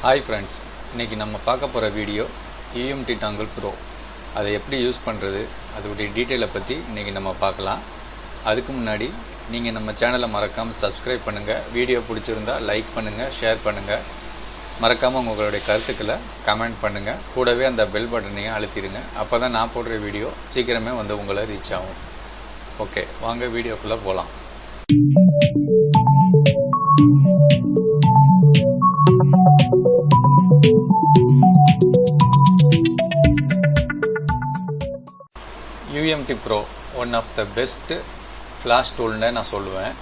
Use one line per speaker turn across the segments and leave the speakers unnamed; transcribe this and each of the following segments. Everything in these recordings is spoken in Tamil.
Hi friends, இன்னைக்கு நம்ம பார்க்க போற வீடியோ UMT PRO அதை எப்படி யூஸ் பண்றது அதோட டீடைலை பத்தி இன்னைக்கு நம்ம பார்க்கலாம். அதுக்கு முன்னாடி நீங்க நம்ம சேனலை மறக்காம Subscribe பண்ணுங்க. வீடியோ பிடிச்சிருந்தா லைக் பண்ணுங்க, ஷேர் பண்ணுங்க. மறக்காம உங்களுடைய கருத்துக்களை கமெண்ட் பண்ணுங்க. கூடவே அந்த பெல் பட்டனையும் அழுத்திடுங்க. அப்பதான் நான் போடுற வீடியோ சீக்கிரமே வந்து உங்களை ரீச் ஆகும். ஓகே, வாங்க வீடியோக்குள்ள போலாம். UMT PRO one of the best flash tool நான் சொல்லுவேன்.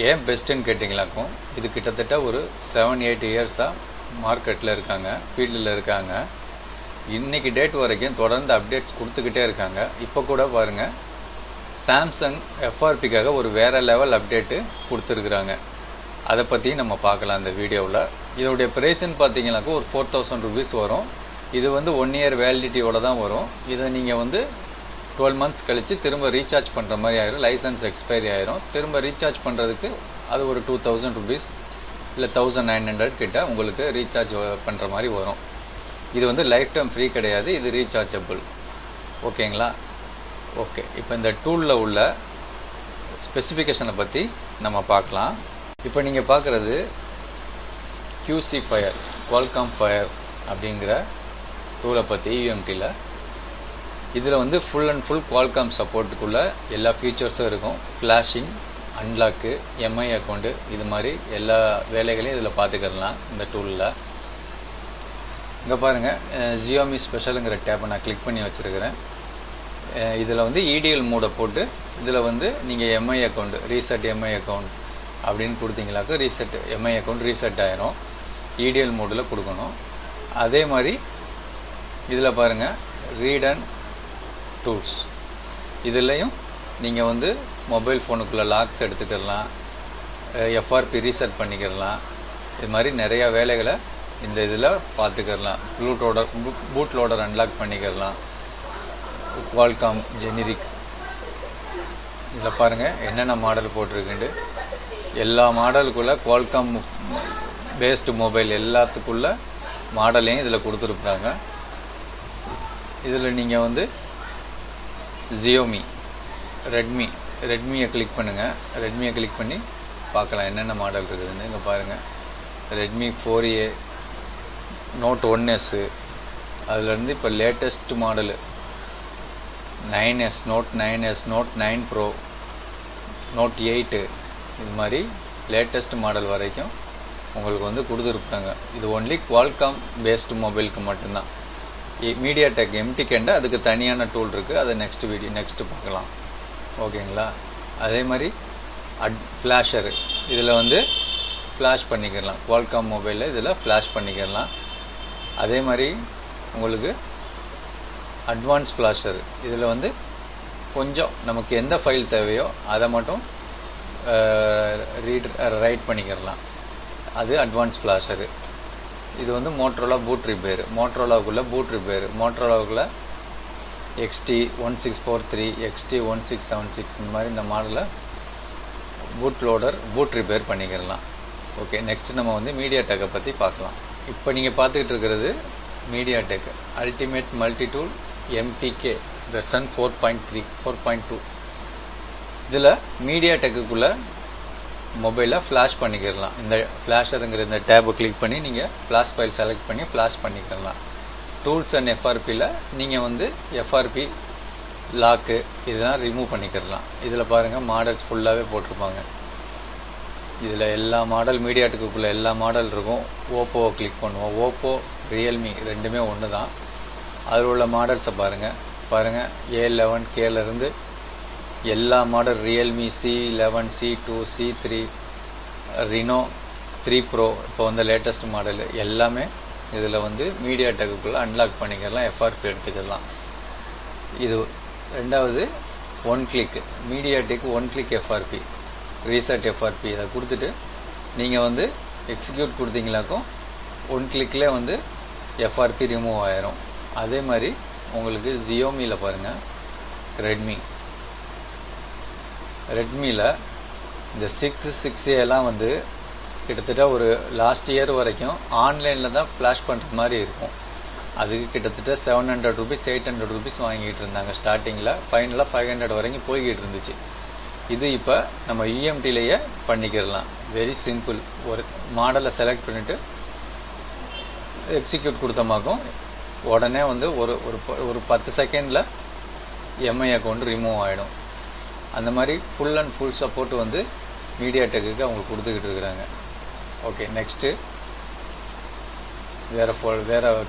ஏன் பெஸ்ட்னு கேட்டிங்களாக்கும், இது கிட்டத்தட்ட ஒரு 7-8 இயர்ஸா மார்க்கெட்டில் இருக்காங்க, ஃபீல்டில் இருக்காங்க. இன்னைக்கு டேட் வரைக்கும் தொடர்ந்து அப்டேட்ஸ் கொடுத்துக்கிட்டே இருக்காங்க. இப்போ கூட பாருங்க, சாம்சங் FRPக்காக ஒரு வேற லெவல் அப்டேட்டு கொடுத்துருக்குறாங்க. அதை பற்றி நம்ம பார்க்கலாம் இந்த வீடியோவில். இதோடைய ப்ரைஸ்ன்னு பார்த்தீங்கன்னாக்கா ஒரு 4000 rupees வரும். இது வந்து 1 year வேலிடிட்டியோட தான் வரும். இதை நீங்கள் வந்து 12 months கழிச்சு திரும்ப ரீசார்ஜ் பண்ற மாதிரி ஆயிரும். லைசன்ஸ் எக்ஸ்பைரி ஆயிரும். திரும்ப ரீசார்ஜ் பண்றதுக்கு அது ஒரு 2000 rupees இல்ல 1900 கிட்ட உங்களுக்கு ரீசார்ஜ் பண்ற மாதிரி வரும். இது வந்து லைஃப் டைம் ஃப்ரீ கிடையாது, இது ரீசார்ஜபிள். ஓகேங்களா? ஓகே, இப்போ இந்த டூல்ல உள்ள ஸ்பெசிபிகேஷனை பத்தி நம்ம பார்க்கலாம். இப்போ நீங்க பார்க்கறது QC Fire, Qualcomm Fire அப்படிங்கிற டூலை பத்தி UMTல. இதுல வந்து ஃபுல் அண்ட் ஃபுல் Qualcomm சப்போர்ட்டுக்குள்ள எல்லா ஃபீச்சர்ஸும் இருக்கும். ஃபிளாஷிங், அன்லாக்கு, MI அக்கௌண்ட், இது மாதிரி எல்லா வேலைகளையும் இதுல பாத்துக்கலாம் இந்த டூல்ல. இங்க பாருங்க, Xiaomi ஸ்பெஷலுங்கிற டேப்பை நான் கிளிக் பண்ணி வச்சிருக்கிறேன். இதுல வந்து EDL மோட போட்டு இதுல வந்து நீங்க MI account, reset MI account அப்படின்னு கொடுத்தீங்களாக்க ரீசெட் MI அக்கௌண்ட் ரீசெட் ஆயிரும். EDL மோட்ல கொடுக்கணும். அதே மாதிரி இதுல பாருங்க, ரீட் அண்ட் டூல்ஸ், இதுலயும் நீங்க வந்து மொபைல் போனுக்குள்ள லாக்ஸ் எடுத்துக்கலாம், FRP ரீசெட் பண்ணிக்கலாம். இது மாதிரி நிறைய வேலைகளை இந்த இதுல பாத்துக்கலாம். பூட் லோடர் அன்லாக் பண்ணிக்கலாம். Qualcomm ஜெனரிக், இதுல பாருங்க என்னென்ன மாடல் போட்டிருக்குண்டு. எல்லா மாடலுக்குள்ள Qualcomm பேஸ்டு மொபைல் எல்லாத்துக்குள்ள மாடலையும் இதுல கொடுத்துருப்பாங்க. இதுல நீங்க வந்து Xiaomi, ரெட்மியை கிளிக் பண்ணுங்க. ரெட்மியை கிளிக் பண்ணி பார்க்கலாம் என்னென்ன மாடல் இருக்குதுன்னு. இங்க பாருங்க, ரெட்மி 4A, Note 1S, அதுல இருந்து இப்ப latest model 9S, Note 9S, Note 9 Pro, Note 8, இது மாதிரி லேட்டஸ்ட் மாடல் வரைக்கும் உங்களுக்கு வந்து கொடுத்துருப்பாங்க. இது ஒன்லி Qualcomm பேஸ்டு மொபைலுக்கு மட்டும்தான். MediaTek MTK அதுக்கு தனியான டூல் இருக்கு. அதை நெக்ஸ்ட் பார்க்கலாம். ஓகேங்களா? அதே மாதிரி ஃபிளாஷர், இதுல வந்து ஃபிளாஷ் பண்ணிக்கலாம். Qualcomm மொபைல்ல இதுல ஃபிளாஷ் பண்ணிக்கலாம். அதே மாதிரி உங்களுக்கு அட்வான்ஸ் ஃபிளாஷர், இதுல வந்து கொஞ்சம் நமக்கு எந்த ஃபைல் தேவையோ அதை மட்டும் ரைட் பண்ணிக்கலாம். அது அட்வான்ஸ் ஃபிளாஷர். இது வந்து மோட்டரோலா பூட் ரிப்பேர், மோட்டரோலாவுக்குள்ள பூட் ரிப்பேர், மோட்டரோலாவுக்குள்ள XT1643, XT1676 இந்த மாதிரி இந்த மாடல பூட் லோடர், பூட் ரிப்பேர் பண்ணிக்கலாம். ஓகே, நெக்ஸ்ட் நம்ம வந்து MediaTek பத்தி பார்க்கலாம். இப்போ நீங்க பார்த்துக்கிட்டு இருக்கிறது MediaTek ultimate multi tool MTK version 4.3, 4.2. இதுல MediaTekக்குள்ள மொபைல ஃபிளாஷ் பண்ணிக்கலாம். இந்த ஃபிளாஷருங்கிற இந்த டேபை கிளிக் பண்ணி நீங்க ஃபிளாஷ் ஃபைல் செலக்ட் பண்ணி ஃபிளாஷ் பண்ணிக்கலாம். டூல்ஸ் அண்ட் FRPல நீங்க வந்து FRP லாக்கு இதெல்லாம் ரிமூவ் பண்ணிக்கலாம். இதுல பாருங்க மாடல்ஸ் ஃபுல்லாவே போட்டிருப்பாங்க. இதுல எல்லா மாடல், MediaTekக்குள்ள எல்லா மாடல் இருக்கும். ஓப்போவை கிளிக் பண்ணுவோம். ஓப்போ, ரியல்மி ரெண்டுமே ஒன்று தான். அதில் உள்ள மாடல்ஸை பாருங்க. A11 Kல இருந்து எல்லா model, Realme C11, C2, C3, Reno 3 Pro, இப்போ வந்து லேட்டஸ்ட் மாடல் எல்லாமே இதுல வந்து MediaTekக்குள்ள அன்லாக் பண்ணிக்கலாம், FRP எடுத்துக்கலாம். இது ரெண்டாவது one click, MediaTek one click FRP, reset FRP. இதை கொடுத்துட்டு நீங்க வந்து எக்ஸிக்யூட் கொடுத்தீங்களாக்கும் ஒன் கிளிக்ல வந்து FRP ரிமூவ் ஆயிரும். அதே மாதிரி உங்களுக்கு Xiaomiல பாருங்க, ரெட்மில இந்த 6A எல்லாம் வந்து கிட்டத்தட்ட ஒரு லாஸ்ட் இயர் வரைக்கும் ஆன்லைனில் தான் ஃப்ளாஷ் பண்ணுற மாதிரி இருக்கும். அதுக்கு கிட்டத்தட்ட 700 rupees 800 rupees வாங்கிட்டு இருந்தாங்க ஸ்டார்டிங்கில். ஃபைனலாக 500 வரைக்கும் போய்கிட்டு இருந்துச்சு. இது இப்போ நம்ம UMTலேயே பண்ணிக்கிறலாம். Very simple. ஒரு மாடலை செலக்ட் பண்ணிவிட்டு எக்ஸிக்யூட் கொடுத்தமாக்கும் உடனே வந்து ஒரு 10 செகண்டில் எம்ஐ அக்கௌண்ட் ரிமூவ் ஆகிடும். அந்த மாதிரி ஃபுல் அண்ட் ஃபுல் சப்போர்ட் வந்து மீடியாடெக்கு அவங்க கொடுத்துக்கிட்டு இருக்கிறாங்க. ஓகே, நெக்ஸ்ட்டு வேற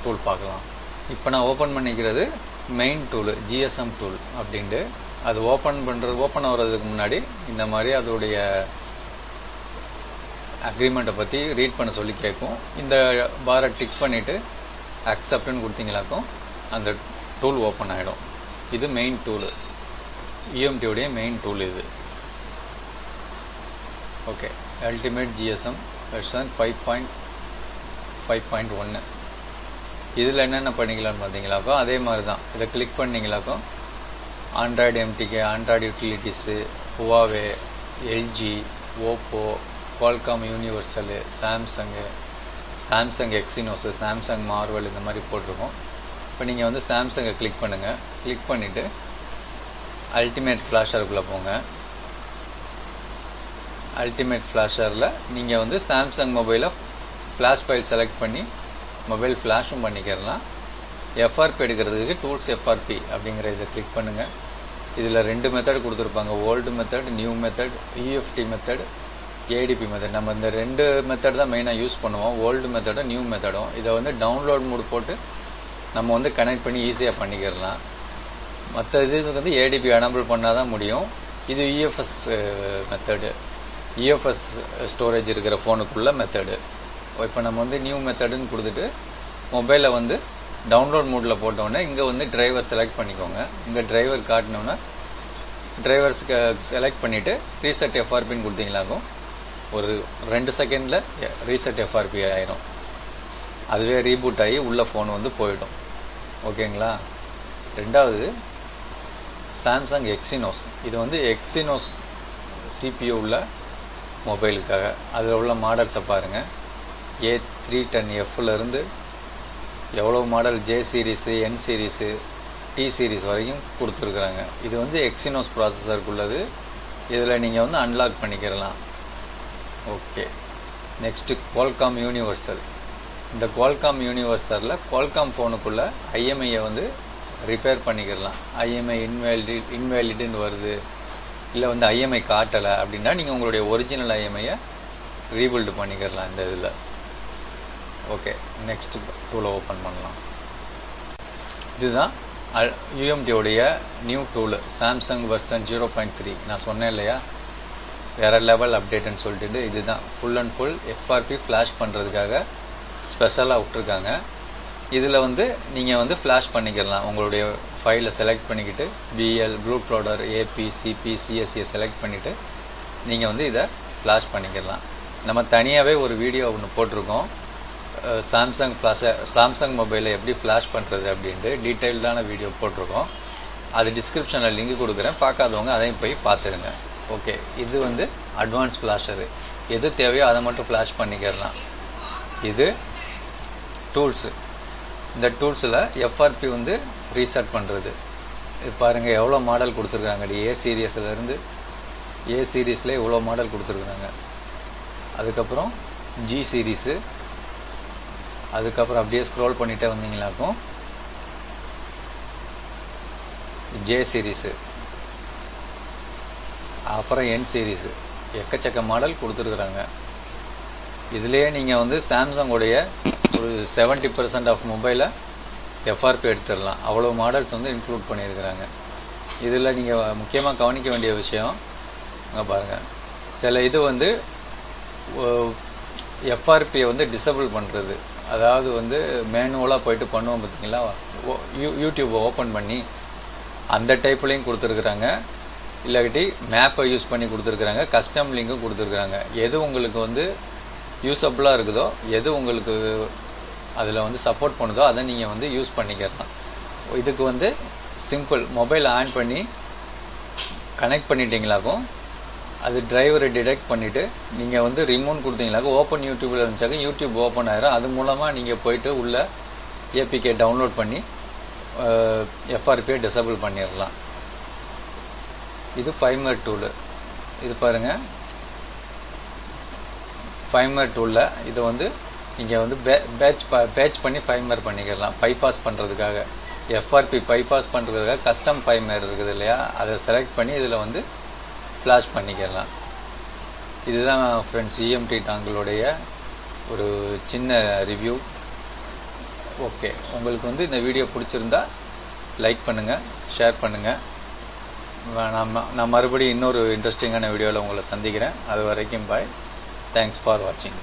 டூல் பார்க்கலாம். இப்போ நான் ஓப்பன் பண்ணிக்கிறது மெயின் டூல், GSM டூல் அப்படின்ட்டு. அது ஓப்பன் ஆகிறதுக்கு முன்னாடி இந்த மாதிரி அதோடைய அக்ரிமெண்ட்டை பற்றி ரீட் பண்ண சொல்லி கேட்கும். இந்த பாரை டிக் பண்ணிவிட்டு அக்செப்ட்னு கொடுத்தீங்களாக்கும் அந்த டூல் ஓப்பன் ஆகிடும். இது மெயின் டூல், UMTயோடைய மெயின் டூல் இது. Okay, ultimate GSM version 5.5.1. இதில் என்னென்ன பண்ணிக்கலாம்னு பார்த்தீங்களாக்கோ அதே மாதிரி தான். இதை கிளிக் பண்ணிங்களாக்கும் android MTK, android utilities, Huawei, LG, Oppo, Qualcomm universal, Samsung Exynos, Samsung Marvell இந்த மாதிரி போட்டிருக்கோம். இப்போ நீங்கள் வந்து சாம்சங்கை கிளிக் பண்ணுங்கள். கிளிக் பண்ணிவிட்டு அல்டிமேட் ஃப்ளாஷருக்குள்ளே போங்க. அல்டிமேட் ஃப்ளாஷரில் நீங்கள் வந்து சாம்சங் மொபைலை ஃப்ளாஷ் ஃபைல் செலக்ட் பண்ணி மொபைல் ஃப்ளாஷும் பண்ணிக்கிறலாம். எஃப்ஆர்பி எடுக்கிறதுக்கு டூல்ஸ் எஃப்ஆர்பி அப்படிங்கிற இதை கிளிக் பண்ணுங்கள். இதில் 2 மெத்தட் கொடுத்துருப்பாங்க, old method, new method, EFT method, ADP method. நம்ம இந்த 2 மெத்தட் தான் மெயினாக யூஸ் பண்ணுவோம், ஓல்டு மெத்தடும் நியூ மெத்தடும். இதை வந்து டவுன்லோட் மோட் போட்டு நம்ம வந்து கனெக்ட் பண்ணி ஈஸியாக பண்ணிக்கிறலாம். மற்ற இதுக்கு வந்து ADP எனபிள் பண்ணால் தான் முடியும். இது EFS மெத்தடு, EFS ஸ்டோரேஜ் இருக்கிற ஃபோனுக்குள்ள மெத்தடு. இப்போ நம்ம வந்து நியூ மெத்தடுன்னு கொடுத்துட்டு மொபைலை வந்து டவுன்லோட் மோடில் போட்டோன்னே இங்கே வந்து டிரைவர் செலக்ட் பண்ணிக்கோங்க. இங்கே டிரைவர் காட்டினோன்னா டிரைவர்ஸுக்கு செலக்ட் பண்ணிவிட்டு ரீசெட் எஃப்ஆர்பின்னு கொடுத்தீங்களாக்கும் ஒரு 2 செகண்டில் ரீசெட் எஃப்ஆர்பி ஆயிரும். அதுவே ரீபூட் ஆகி உள்ள ஃபோன் வந்து போயிடும். ஓகேங்களா? ரெண்டாவது சாம்சங் எக்ஸினோஸ். இது வந்து எக்ஸினோஸ் CPU உள்ள மொபைலுக்காக. அதில் உள்ள மாடல்ஸை பாருங்கள். A310Fலேருந்து எவ்வளோ model J series, N series, T series வரைக்கும் கொடுத்துருக்குறாங்க. இது வந்து எக்ஸினோஸ் ப்ராசஸருக்குள்ளது. இதில் நீங்கள் வந்து அன்லாக் பண்ணிக்கிறலாம். Okay, next Qualcomm universal. இந்த குவால்காம் யூனிவர்சலில் குவால்காம் ஃபோனுக்குள்ளே IMIயை வந்து ரிப்பேர் பண்ணிக்கிறலாம். IMI இன்வேலிடுன்னு வருது, இல்லை வந்து IMI காட்டலை அப்படின்னா நீங்கள் உங்களுடைய ஒரிஜினல் IMIயை ரீபில்டு பண்ணிக்கிறலாம் இந்த இதில். ஓகே, நெக்ஸ்ட் டூலை ஓப்பன் பண்ணலாம். இதுதான் UMTயோடைய நியூ டூலு, சாம்சங் வெர்ஷன் 0.3. நான் சொன்னேன் இல்லையா, வேற லெவல் அப்டேட்டுன்னு சொல்லிட்டு. இதுதான் full and full FRP flash பண்ணுறதுக்காக ஸ்பெஷலாக விட்டுருக்காங்க. இதில் வந்து நீங்கள் வந்து ஃப்ளாஷ் பண்ணிக்கலாம். உங்களுடைய ஃபைலை செலக்ட் பண்ணிக்கிட்டு BL, Bluetooth, AP, CP, CSE select பண்ணிவிட்டு நீங்கள் வந்து இதை ஃப்ளாஷ் பண்ணிக்கலாம். நம்ம தனியாகவே ஒரு வீடியோ ஒன்று போட்டிருக்கோம், சாம்சங் மொபைலை எப்படி ஃப்ளாஷ் பண்ணுறது அப்படின்ட்டு டீட்டெயில்டான வீடியோ போட்டிருக்கோம். அது டிஸ்கிரிப்ஷனில் லிங்க் கொடுக்குறேன், பார்க்காதவங்க அதையும் போய் பார்த்துருங்க. ஓகே, இது வந்து அட்வான்ஸ் ஃப்ளாஷரு. எது தேவையோ அதை மட்டும் ஃப்ளாஷ் பண்ணிக்கிறலாம். இது டூல்ஸு. இந்த டூல்ஸில் எஃப்ஆர்பி வந்து ரீசெட் பண்ணுறது. இது பாருங்கள் எவ்வளோ மாடல் கொடுத்துருக்காங்க. A சீரீஸில் இவ்வளோ மாடல் கொடுத்துருக்குறாங்க. அதுக்கப்புறம் G சீரீஸு, அதுக்கப்புறம் அப்படியே ஸ்க்ரோல் பண்ணிகிட்டே வந்தீங்களாக்கும் J சீரீஸு, அப்புறம் N சீரீஸு, எக்கச்சக்க மாடல் கொடுத்துருக்குறாங்க. இதுலேயே நீங்கள் வந்து சாம்சங்குடைய ஒரு 70% ஆஃப் மொபைலை எஃப்ஆர்பி எடுத்துடலாம். அவ்வளோ மாடல்ஸ் வந்து இன்க்ளூட் பண்ணியிருக்கிறாங்க. இதில் நீங்கள் முக்கியமாக கவனிக்க வேண்டிய விஷயம் அங்கே பாருங்கள், சில இது வந்து எஃப்ஆர்பியை வந்து டிசபிள் பண்ணுறது. அதாவது வந்து மேனுவலாக போயிட்டு பண்ணுவோம் பார்த்தீங்களா, யூடியூப்பை ஓப்பன் பண்ணி அந்த டைப்லையும் கொடுத்துருக்குறாங்க. இல்லாட்டி மேப்பை யூஸ் பண்ணி கொடுத்துருக்குறாங்க, கஸ்டம் லிங்கும் கொடுத்துருக்குறாங்க. எது உங்களுக்கு வந்து யூஸபிளாக இருக்குதோ, எது உங்களுக்கு அதில் வந்து சப்போர்ட் பண்ணுதோ அதை நீங்கள் வந்து யூஸ் பண்ணிக்கலாம். இதுக்கு வந்து சிம்பிள், மொபைல் ஆன் பண்ணி கனெக்ட் பண்ணிட்டீங்களாக்கும் அது டிரைவரை டிடெக்ட் பண்ணிட்டு நீங்கள் வந்து ரிமோட் கொடுத்தீங்களாக்க ஓப்பன் யூடியூப்ல இருந்துச்சாக்க யூடியூப் ஓப்பன் ஆயிரும். அது மூலமாக நீங்கள் போயிட்டு உள்ள ஏபிகே டவுன்லோட் பண்ணி எஃப்ஆர்பியை டிசபிள் பண்ணிடலாம். இது ஃபைமர் டூலு. இது பாருங்க, ஃபைமர் டூலில் இதை வந்து நீங்கள் வந்து பேட்ச் பண்ணி ஃபைமர் பண்ணிக்கலாம். பைபாஸ் பண்ணுறதுக்காக எஃப்ஆர்பி பைபாஸ் பண்ணுறதுக்காக கஸ்டம் ஃபைமர் இருக்குது இல்லையா, அதை செலக்ட் பண்ணி இதில் வந்து ஃப்ளாஷ் பண்ணிக்கலாம். இதுதான் ஃப்ரெண்ட்ஸ் UMT டாங்கிளுடைய ஒரு சின்ன ரிவ்யூ. ஓகே, உங்களுக்கு வந்து இந்த வீடியோ பிடிச்சிருந்தா லைக் பண்ணுங்கள், ஷேர் பண்ணுங்கள். நான் மறுபடியும் இன்னொரு இன்ட்ரெஸ்டிங்கான வீடியோவில் உங்களை சந்திக்கிறேன். அது வரைக்கும் பாய். தேங்க்ஸ் ஃபார் வாட்சிங்.